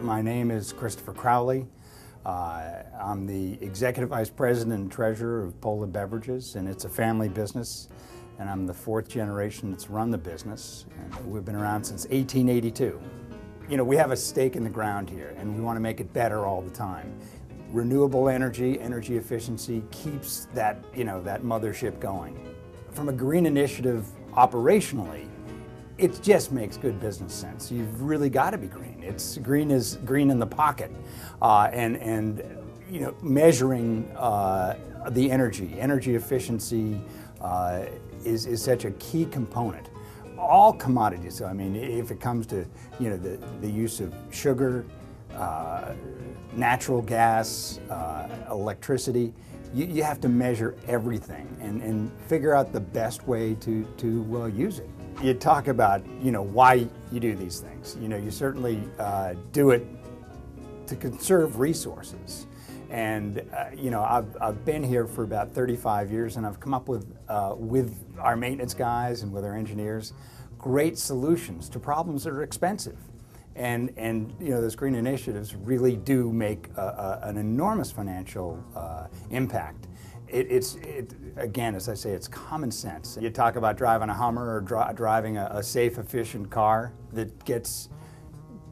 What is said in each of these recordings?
My name is Christopher Crowley. I'm the Executive Vice President and Treasurer of Beverages, and it's a family business, and I'm the fourth generation that's run the business, and we've been around since 1882. You know, we have a stake in the ground here, and we want to make it better all the time. Renewable energy, energy efficiency keeps that, that mothership going. From a green initiative operationally, it just makes good business sense. You've really got to be green. It's green in the pocket, and measuring the energy efficiency is such a key component. All commodities. I mean, if it comes to the use of sugar, natural gas, electricity, you have to measure everything and figure out the best way to use it. You talk about why you do these things. You certainly do it to conserve resources. And I've been here for about 35 years, and I've come up with our maintenance guys and with our engineers great solutions to problems that are expensive. And those green initiatives really do make an enormous financial impact. Again, as I say, it's common sense. You talk about driving a Hummer or driving a safe, efficient car that gets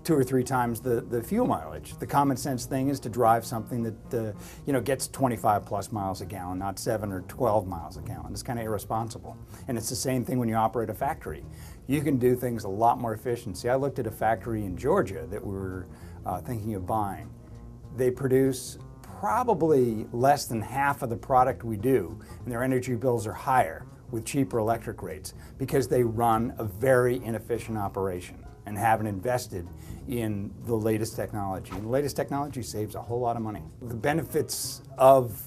2 or 3 times the fuel mileage. The common sense thing is to drive something that gets 25 plus miles a gallon, not 7 or 12 miles a gallon. It's kind of irresponsible. And it's the same thing when you operate a factory. You can do things a lot more efficiency. I looked at a factory in Georgia that we were thinking of buying. They produce probably less than half of the product we do, and their energy bills are higher with cheaper electric rates because they run a very inefficient operation and haven't invested in the latest technology. And the latest technology saves a whole lot of money. The benefits of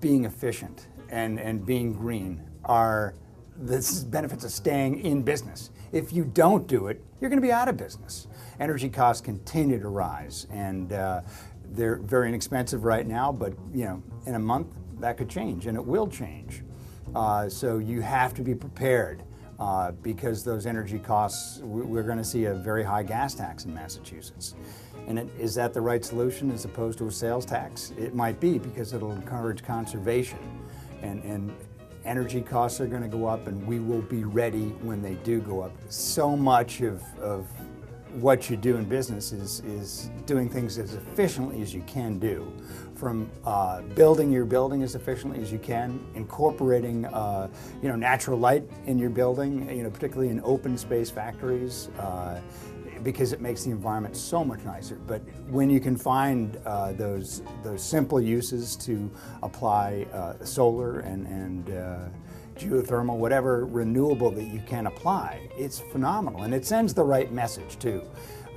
being efficient and being green are the benefits of staying in business. If you don't do it, you're going to be out of business. Energy costs continue to rise, and they're very inexpensive right now, but in a month that could change, and it will change. So you have to be prepared because those energy costs, we're going to see a very high gas tax in Massachusetts. And is that the right solution as opposed to a sales tax? It might be, because it'll encourage conservation, and energy costs are going to go up, and we will be ready when they do go up. So much of what you do in business is doing things as efficiently as you can do, from building your building as efficiently as you can, incorporating natural light in your building, particularly in open space factories, because it makes the environment so much nicer. But when you can find those simple uses to apply solar and geothermal, whatever renewable that you can apply, it's phenomenal, and it sends the right message too.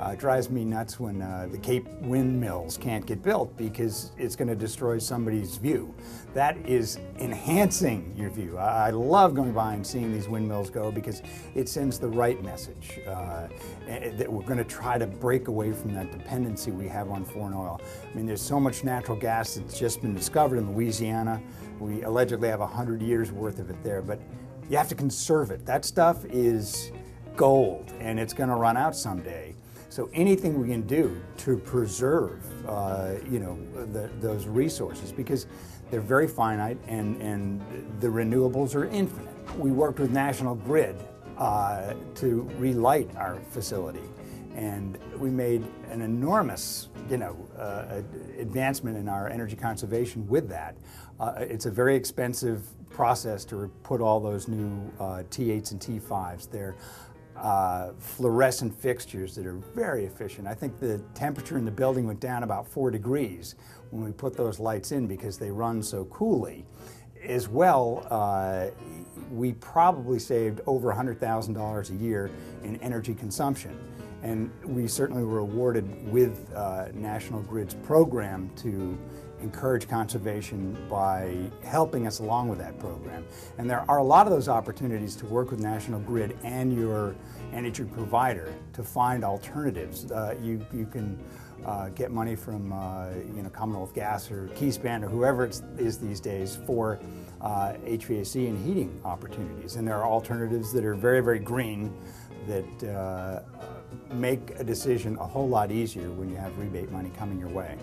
It drives me nuts when the Cape windmills can't get built because it's going to destroy somebody's view. That is enhancing your view. I love going by and seeing these windmills go because it sends the right message that we're going to try to break away from that dependency we have on foreign oil. I mean, there's so much natural gas that's just been discovered in Louisiana. We allegedly have 100 years worth of it there, but you have to conserve it. That stuff is gold, and it's going to run out someday. So anything we can do to preserve, those resources, because they're very finite and the renewables are infinite. We worked with National Grid to relight our facility, and we made an enormous, advancement in our energy conservation with that. It's a very expensive process to put all those new T8s and T5s. They're fluorescent fixtures that are very efficient. I think the temperature in the building went down about 4 degrees when we put those lights in because they run so coolly. As well, we probably saved over $100,000 a year in energy consumption. And we certainly were awarded with National Grid's program to encourage conservation by helping us along with that program. And there are a lot of those opportunities to work with National Grid and your energy provider to find alternatives. You can get money from Commonwealth Gas or Keyspan or whoever it is these days for HVAC and heating opportunities. And there are alternatives that are very, very green that make a decision a whole lot easier when you have rebate money coming your way.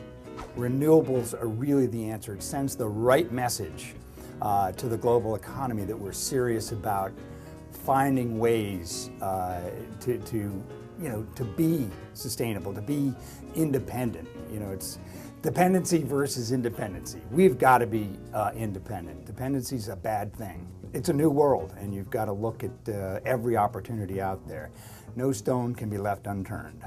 Renewables are really the answer. It sends the right message to the global economy that we're serious about finding ways to be sustainable, to be independent. It's dependency versus independency. We've got to be independent. Dependency is a bad thing. It's a new world, and you've got to look at every opportunity out there. No stone can be left unturned.